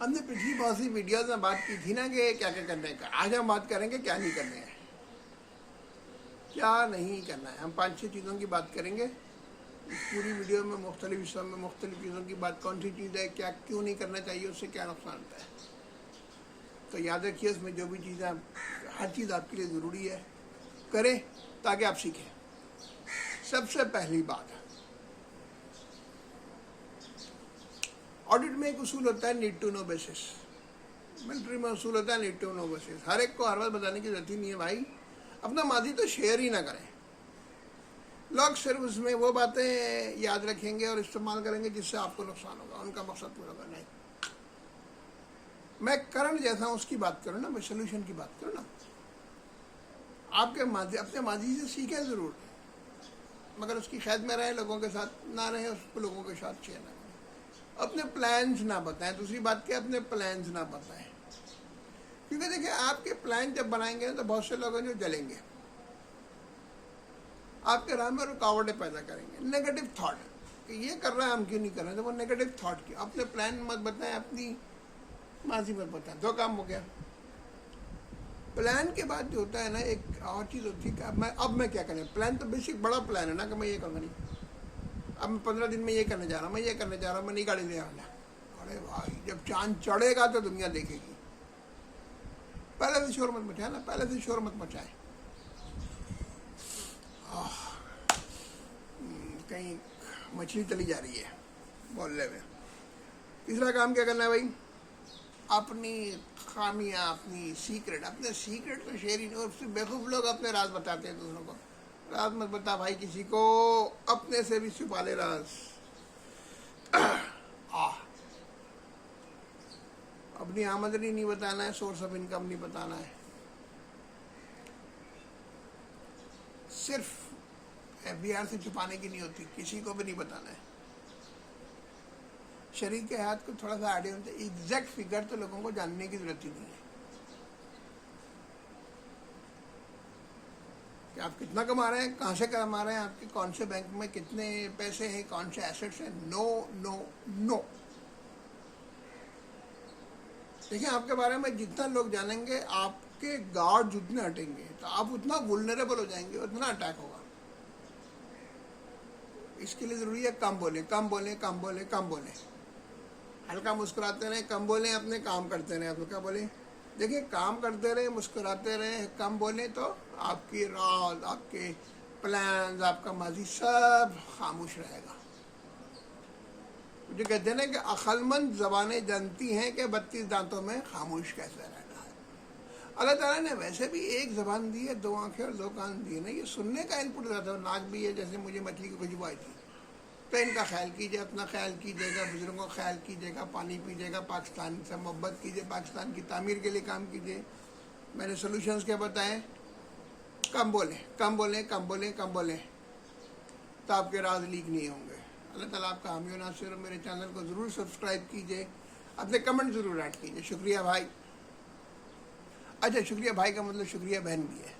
ہم نے پچھلی بہت سی ویڈیوز میں بات کی تھی نا کہ کیا کیا کرنے کا. آج ہم بات کریں گے کیا نہیں کرنے ہیں, کیا نہیں کرنا ہے. ہم 5-6 چیزوں کی بات کریں گے اس پوری ویڈیو میں. مختلف حصوں میں مختلف چیزوں کی بات, کون سی چیز ہے, کیا کیوں نہیں کرنا چاہیے, اس سے کیا نقصان ہوتا ہے. تو یاد رکھیے اس میں جو بھی چیزیں, ہر چیز آپ کے لیے ضروری ہے, کریں تاکہ آپ سیکھیں. سب سے پہلی بات, آڈٹ میں ایک اصول ہوتا ہے need to know basis. Military میں اصول ہوتا ہے نیڈ ٹو نو بیسس. ہر ایک کو ہر بات بتانے کی ضرورت ہی نہیں ہے بھائی. اپنا ماضی تو شیئر ہی نہ کریں. لوگ صرف اس میں وہ باتیں یاد رکھیں گے اور استعمال کریں گے جس سے آپ کو نقصان ہوگا, ان کا مقصد پورا کرنا ہے. میں کرنٹ جیسا ہوں اس کی بات کروں نا, میں سولوشن کی بات کروں نا. آپ کے ماضی, اپنے ماضی سے سیکھیں ضرور, مگر اس کی قید میں رہیں, لوگوں کے ساتھ نہ رہیں, اس کو لوگوں کے ساتھ شیئر نہ کریں. اپنے پلانز نہ بتائیں. دوسری بات کہ اپنے پلانز نہ بتائیں, کیونکہ دیکھیں آپ کے پلان جب بنائیں گے تو بہت سے لوگ ہیں جو جلیں گے, آپ کے راہ میں رکاوٹیں پیدا کریں گے. نیگیٹو تھاٹ کہ یہ کر رہا ہے ہم کیوں نہیں کر رہے ہیں, تو وہ نیگیٹو تھاٹ کی. اپنے پلان مت بتائیں, اپنی ماضی مت بتائیں. دو کام ہو گیا. پلان کے بعد جو ہوتا ہے نا, ایک اور چیز ہوتی ہے کہ اب میں کیا کریں. پلان تو بیسک بڑا پلان ہے نا کہ میں یہ کروں گا نہیں, اب میں 15 دن میں یہ کرنے جا رہا ہوں, میں یہ کرنے جا رہا ہوں, میں نہیں گاڑی لے آنا. ارے بھائی جب چاند چڑھے گا تو دنیا دیکھے گی. پہلے سے شور مت مچائیں نا, پہلے سے شور مت مچائیں. کہیں مچھلی چلی جا رہی ہے محلے میں. تیسرا کام کیا کرنا ہے بھائی, اپنی خامیاں, اپنی سیکرٹ, اپنے سیکرٹ تو شیئر ہی نہیں. اور بیوقوف لوگ اپنے راز بتاتے ہیں دوسروں کو. راز مت بتا بھائی کسی کو, اپنے سے بھی چھپا لے راز. اپنی آمدنی نہیں بتانا ہے, سورس آف انکم نہیں بتانا ہے. صرف FBR سے چھپانے کی نہیں ہوتی, کسی کو بھی نہیں بتانا ہے. شریک کے ہاتھ کو تھوڑا سا آئیڈیا ہوتا ہے, ایگزیکٹ فگر تو لوگوں کو جاننے کی ضرورت ہی نہیں ہے کہ آپ کتنا کما رہے ہیں, کہاں سے کما رہے ہیں, آپ کے کون سے بینک میں کتنے پیسے ہیں, کون سے ایسٹس ہیں. نو نو نو. دیکھیں آپ کے بارے میں جتنا لوگ جانیں گے, آپ کے گارڈ جتنے ہٹیں گے, تو آپ اتنا وولنریبل ہو جائیں گے, اتنا اٹیک ہوگا. اس کے لیے ضروری ہے کم بولیں, کم بولیں, کم بولیں, کم بولیں. ہلکا مسکراتے رہیں, کم بولیں, اپنے کام کرتے رہیں. آپ کیا بولیں, دیکھیں کام کرتے رہیں, مسکراتے رہیں, کم بولیں, تو آپ کی راز, آپ کے پلانز, آپ کا ماضی سب خاموش رہے گا. جو کہتے ہیں نا کہ عقلمند زبانیں جانتی ہیں کہ 32 دانتوں میں خاموش کیسے رہنا ہے. اللہ تعالیٰ نے ویسے بھی ایک زبان دی ہے, 2 آنکھیں اور 2 کان دیے نا, یہ سننے کا انپٹ دیتا ہے. ناک بھی ہے, جیسے مجھے مچھلی کی خوشبو آئی تھی. تو ان کا خیال کیجیے, اپنا خیال کیجیے گا, بزرگوں کا خیال کیجیے گا, پانی پیجیے گا, پاکستان سے محبت کیجیے, پاکستان کی تعمیر کے لیے کام کیجیے. میں نے سولوشنز کیا بتائیں, کم بولیں, کم بولیں, کم بولیں, کم بولیں, تو آپ کے راز لیک نہیں ہوں گے. اللہ تعالیٰ آپ کا حامی و ناصر. میرے چینل کو ضرور سبسکرائب کیجیے, اپنے کمنٹ ضرور ایڈ کیجیے. شکریہ بھائی. اچھا, شکریہ بھائی کا مطلب شکریہ بہن بھی ہے.